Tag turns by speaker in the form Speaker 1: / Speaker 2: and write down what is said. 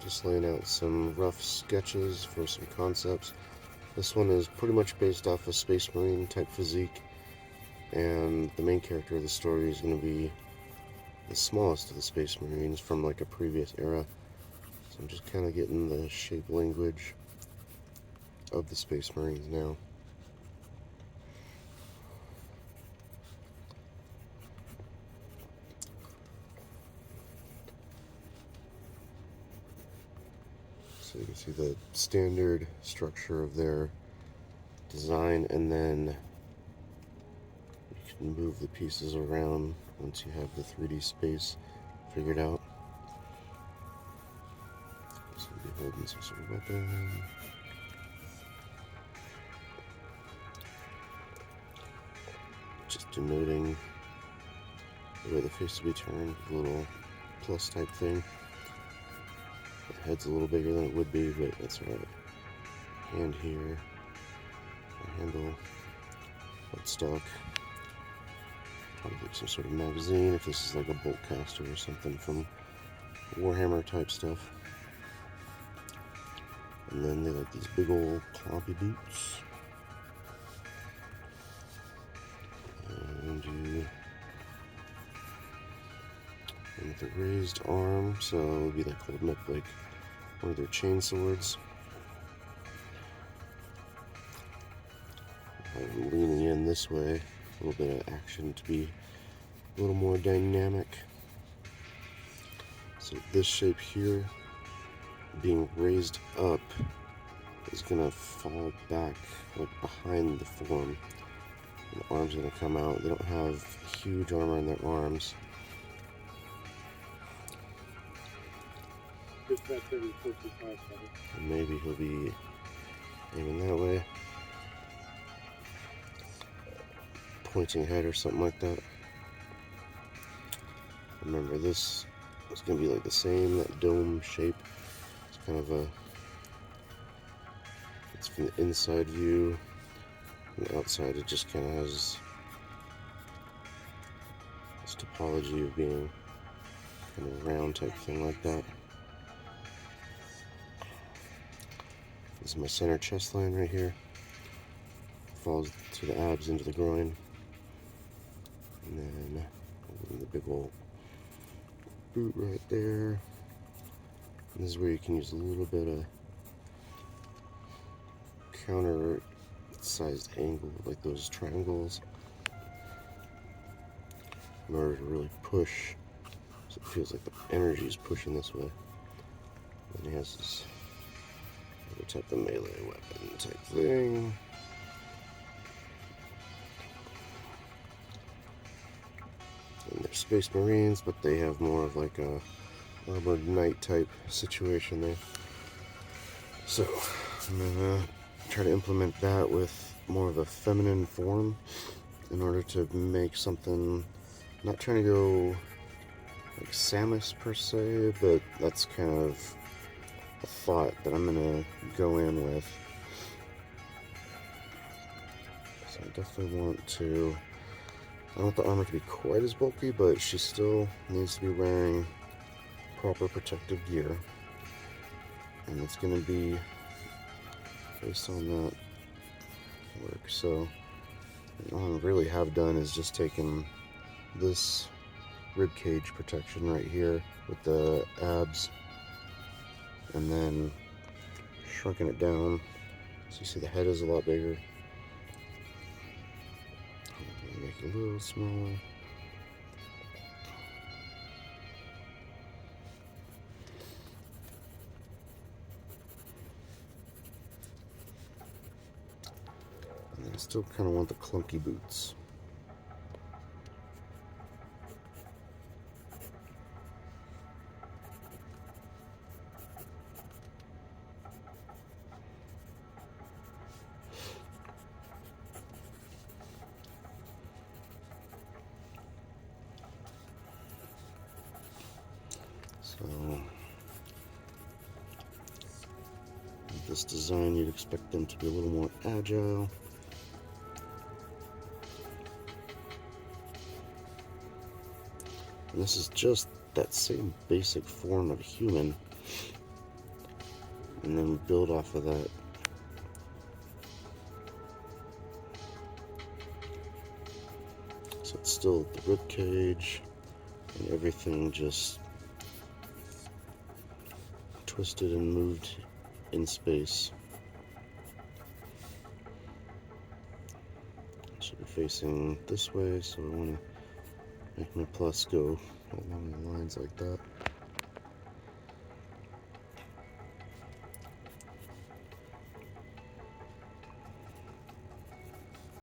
Speaker 1: Just laying out some rough sketches for some concepts. This one is pretty much based off a Space Marine type physique, and the main character of the story is going to be the smallest of the Space Marines from like a previous era. So I'm just kind of getting the shape language of the Space Marines now. So you can see the standard structure of their design, and then you can move the pieces around once you have the 3D space figured out. So you'll be holding some sort of weapon. Just denoting the way the face will be turned, a little plus type thing. The head's a little bigger than it would be, but that's alright. Hand here, a handle, buttstock, probably like some sort of magazine if this is like a bolt caster or something from Warhammer type stuff. And then they like these big old clompy boots. And with a raised arm, so it would be like holding up like one of their chain swords. I'm leaning in this way, a little bit of action to be a little more dynamic. So this shape here, being raised up, is gonna fall back like behind the form. And the arm's gonna come out. They don't have huge armor in their arms. And maybe he'll be aiming that way, pointing ahead or something like that. Remember, this is going to be like the same, that dome shape. It's kind of it's from the inside view. From the outside, it just kind of has this topology of being kind of a round type thing like that. This is my center chest line right here. Falls to the abs into the groin. And then the big old boot right there. And this is where you can use a little bit of counter sized angle, like those triangles, in order to really push, so it feels like the energy is pushing this way. And he has this other type of melee weapon type thing. And they're Space Marines, but they have more of like a armored knight type situation there. So I'm gonna try to implement that with more of a feminine form in order to make something, not trying to go like Samus per se, but that's kind of a thought that I'm gonna go in with. So I definitely want to, I don't want the armor to be quite as bulky, but she still needs to be wearing proper protective gear, and it's going to be based on that work. So all I really have done is just taken this rib cage protection right here with the abs and then shrunken it down, so you see the head is a lot bigger. Make it a little smaller. And I still kind of want the clunky boots. So with this design, you'd expect them to be a little more agile. And this is just that same basic form of human, and then we build off of that. So it's still the rib cage and everything just twisted and moved in space. It should be facing this way, so I want to make my plus go along the lines like that.